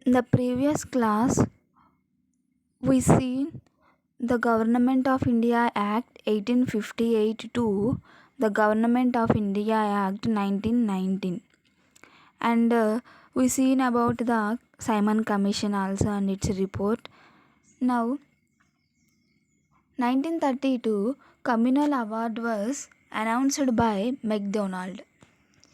In the previous class, we seen the Government of India Act 1858 to the Government of India Act 1919, and we seen about the Simon Commission also and its report. Now, 1932 Communal Award was announced by MacDonald.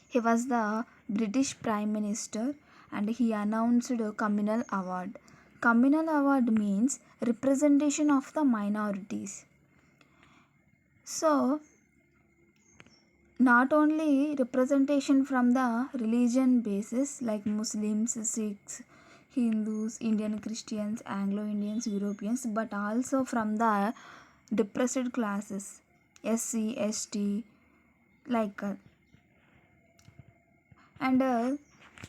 He was the British Prime Minister and he announced a Communal Award. Communal Award means representation of the minorities. So, not only representation from the religion basis like Muslims, Sikhs, Hindus, Indian Christians, Anglo Indians, Europeans, but also from the depressed classes, SC, ST, like and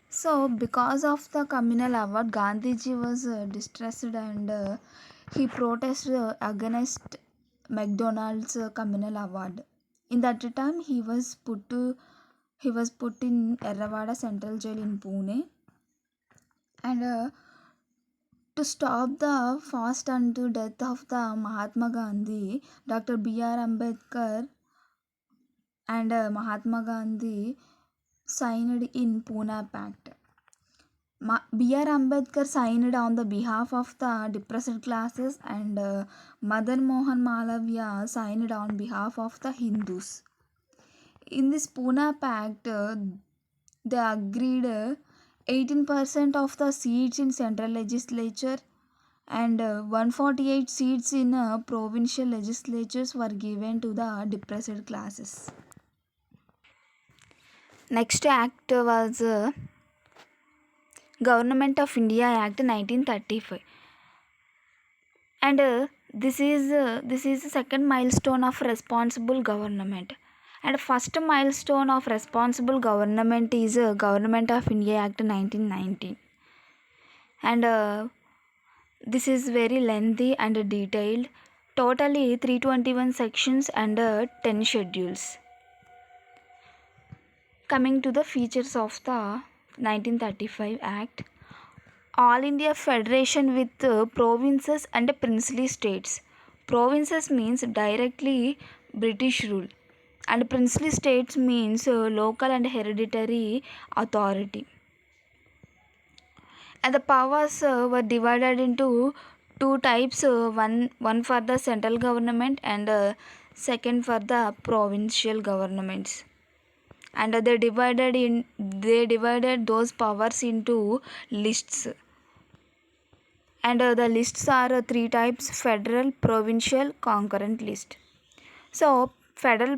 so because of the communal award, Gandhiji was distressed and he protested against McDonald's communal award. In that time, he was put in Erravada Central Jail in Pune, and to stop the fast unto death of the Mahatma Gandhi, Dr. B.R. Ambedkar and Mahatma Gandhi signed in Pune Pact. B.R. Ambedkar signed on the behalf of the depressed classes and Madan Mohan Malaviya signed on behalf of the Hindus. In this Pune Pact, they agreed 18% of the seats in central legislature and 148 seats in provincial legislatures were given to the depressed classes. Next act was Government of India Act 1935, and this is the second milestone of responsible government. And first milestone of responsible government is Government of India Act 1919, and this is very lengthy and detailed. Totally 321 sections and 10 schedules. Coming to the features of the 1935 Act. All India Federation with provinces and princely states. Provinces means directly British rule, and princely states means local and hereditary authority. And the powers were divided into two types, one for the central government and second for the provincial governments. And they divided those powers into lists, and the lists are three types: federal, provincial, concurrent list. So federal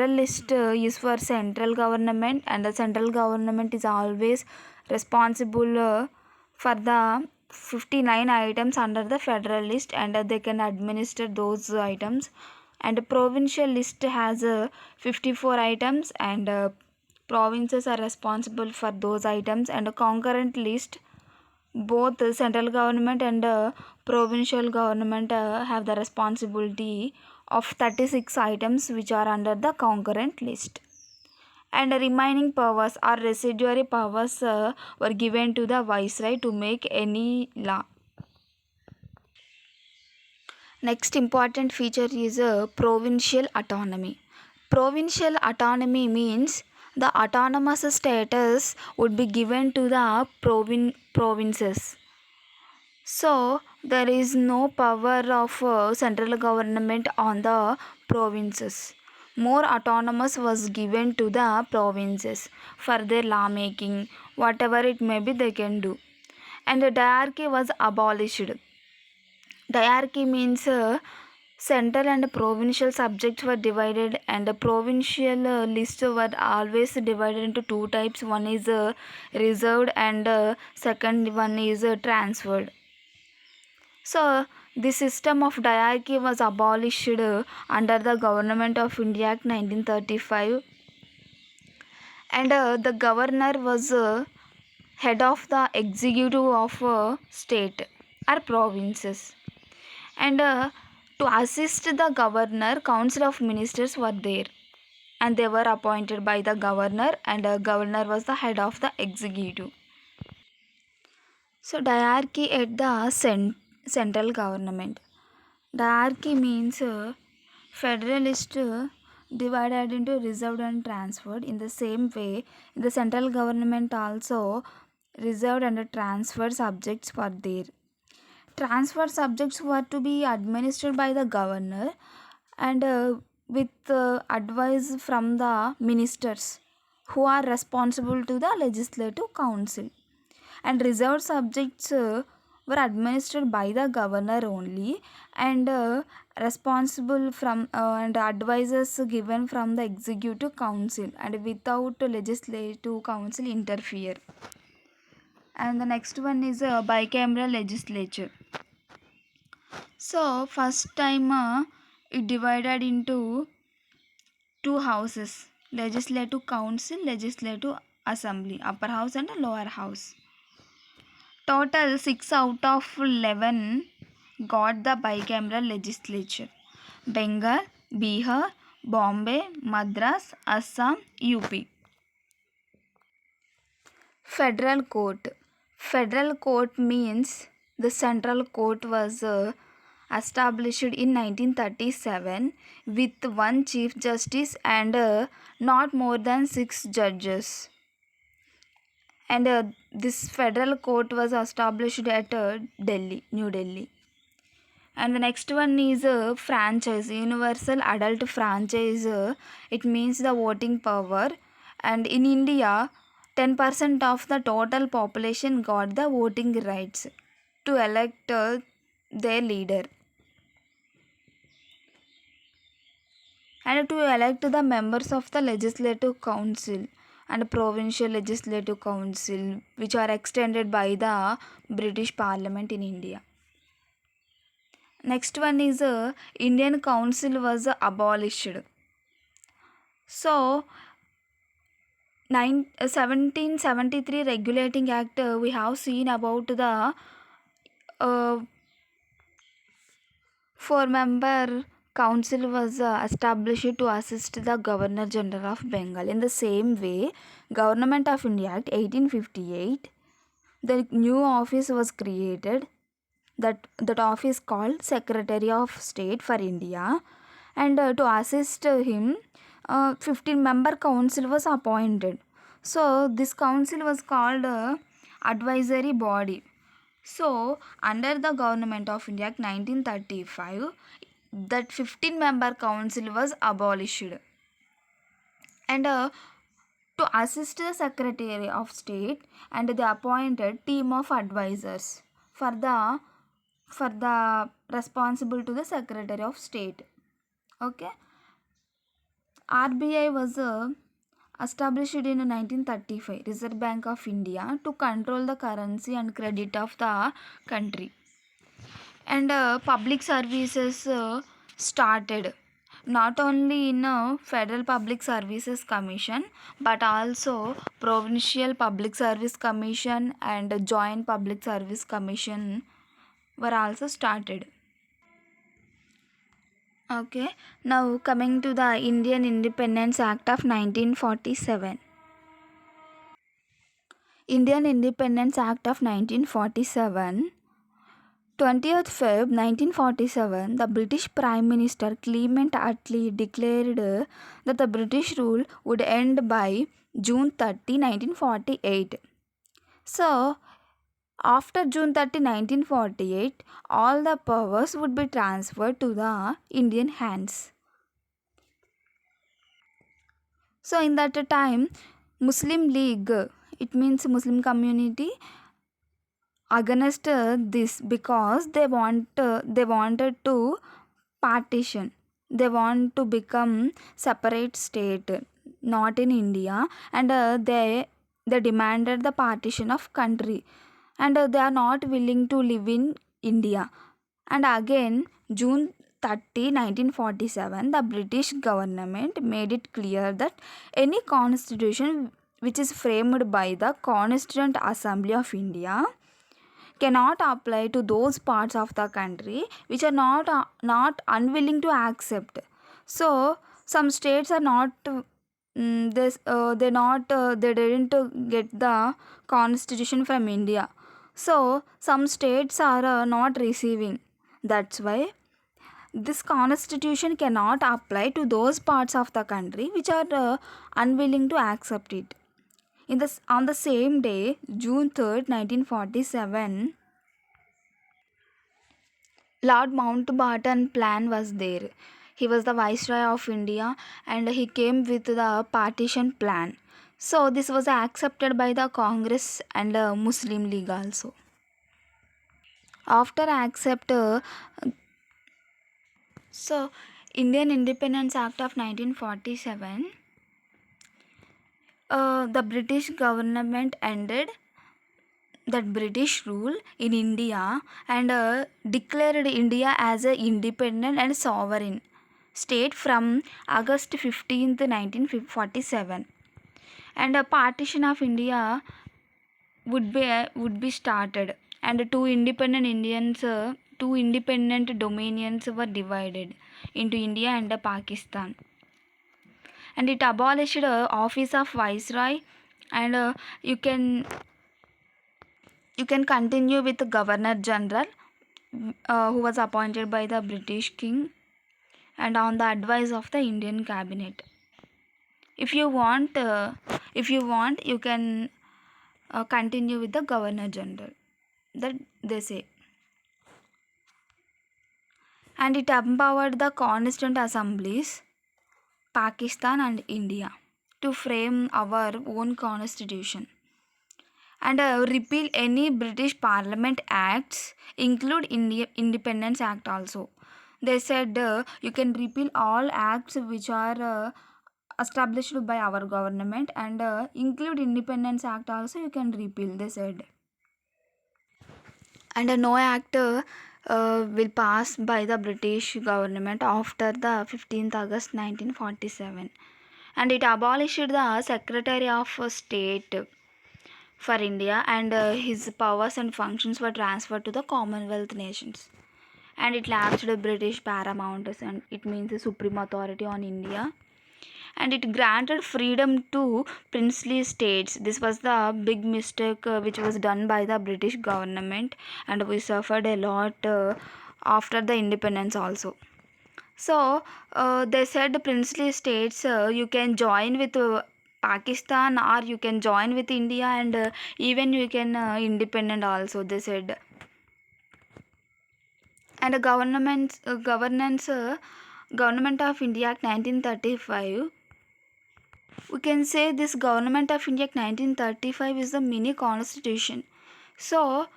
list is for central government, and the central government is always responsible for the 59 items under the federal list, and they can administer those items. And the provincial list has 54 items, and provinces are responsible for those items. And a concurrent list, both the central government and provincial government have the responsibility of 36 items which are under the concurrent list, and the remaining powers or residuary powers were given to the viceroy to make any law. Next important feature is provincial autonomy. Provincial autonomy means the autonomous status would be given to the provinces. So there is no power of central government on the provinces. More autonomous was given to the provinces for their lawmaking, whatever it may be they can do. And the diarchy was abolished. Diarchy means central and provincial subjects were divided, and the provincial lists were always divided into two types. One is reserved, and second one is transferred. So the system of diarchy was abolished under the Government of India Act 1935, and the governor was head of the executive of state or provinces. And to assist the governor, council of ministers were there, and they were appointed by the governor, and governor was the head of the executive. So diarchy at the central government. Diarchy means federalist divided into reserved and transferred. In the same way, the central government also reserved and transferred subjects for their transfer subjects were to be administered by the governor and with advice from the ministers who are responsible to the legislative council, and reserved subjects were administered by the governor only and responsible from and advisors given from the executive council and without legislative council interfere. And the next one is a bicameral legislature. So first time it divided into two houses: legislative council, legislative assembly, upper house and lower house. Total 6 out of 11 got the bicameral legislature: Bengal, Bihar, Bombay, Madras, Assam, UP. Federal Court. Federal Court means the central court was established in 1937 with one Chief Justice and not more than 6 judges. And this federal court was established at Delhi, New Delhi. And the next one is franchise, universal adult franchise. It means the voting power. And in India, 10% of the total population got the voting rights to elect their leader and to elect the members of the legislative council and provincial legislative council, which are extended by the British Parliament in India. Next one is Indian Council was abolished. So 1773 Regulating Act, we have seen about the uh, 4-member council was established to assist the Governor General of Bengal. In the same way, Government of India Act 1858, the new office was created. That office called Secretary of State for India, and to assist him, 15-member council was appointed. So this council was called advisory body. So under the Government of India Act 1935, that 15-member council was abolished, and to assist the Secretary of State, and they appointed team of advisors for the responsible to the Secretary of State. Okay. RBI was established in 1935, Reserve Bank of India, to control the currency and credit of the country. And public services started not only in Federal Public Services Commission but also Provincial Public Service Commission and Joint Public Service Commission were also started. Okay, now coming to the Indian Independence Act of 1947. Indian Independence Act of 1947. 20th Feb 1947, the British Prime Minister Clement Attlee declared that the British rule would end by June 30, 1948. So, after June 30, 1948, all the powers would be transferred to the Indian hands. So, in that time, Muslim League, it means Muslim community, against this because they wanted to partition. They want to become separate state, not in India, and they demanded the partition of country, and they are not willing to live in India. And again, June 30, 1947, the British government made it clear that any constitution which is framed by the Constituent Assembly of India cannot apply to those parts of the country which are not unwilling to accept. So some states are not they didn't get the constitution from India. So some states are not receiving. That's why this constitution cannot apply to those parts of the country which are unwilling to accept it. On the same day, June 3rd, 1947, Lord Mountbatten plan was there. He was the Viceroy of India and he came with the partition plan. So this was accepted by the Congress and Muslim League also. After accept, so Indian Independence Act of 1947, the British government ended that British rule in India and declared India as a independent and sovereign state from August 15th, 1947. And a partition of India would be started, and two independent dominions were divided into India and Pakistan. And it abolished office of viceroy, and you can continue with the governor general, who was appointed by the British king and on the advice of the Indian cabinet. If you want, you can continue with the governor general. That they say. And it empowered the constituent assemblies, Pakistan and India, to frame our own constitution and repeal any British Parliament acts, include Independence Act also. They said you can repeal all acts which are established by our government, and include Independence Act also you can repeal, they said. And no act will pass by the British government after the 15th August 1947. And it abolished the Secretary of State for India, and his powers and functions were transferred to the Commonwealth nations. And it lapsed British paramount, and it means the supreme authority on India. And it granted freedom to princely states. This was the big mistake which was done by the British government, and we suffered a lot after the independence also. So they said princely states, you can join with Pakistan, or you can join with India, and even you can independent also, they said. And the government of India Act 1935, we can say this Government of India Act 1935 is the mini constitution. So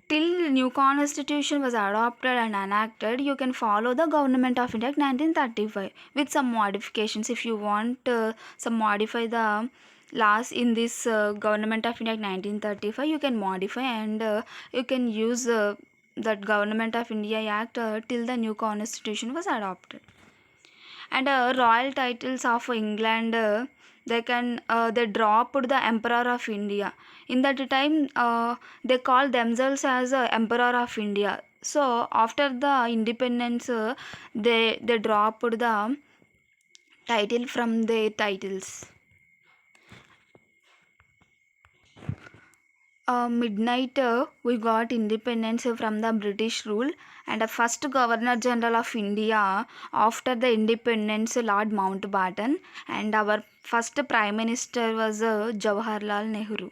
till new constitution was adopted and enacted, you can follow the Government of India Act 1935 with some modifications. If you want some modify the laws in this Government of India Act 1935, you can modify, and you can use that Government of India Act till the new constitution was adopted. And royal titles of England, they dropped the Emperor of India. In that time they call themselves as Emperor of India. So after the independence, they dropped the title from their titles. Midnight, we got independence from the British rule, and the first Governor General of India after the independence, Lord Mountbatten, and our first Prime Minister was Jawaharlal Nehru.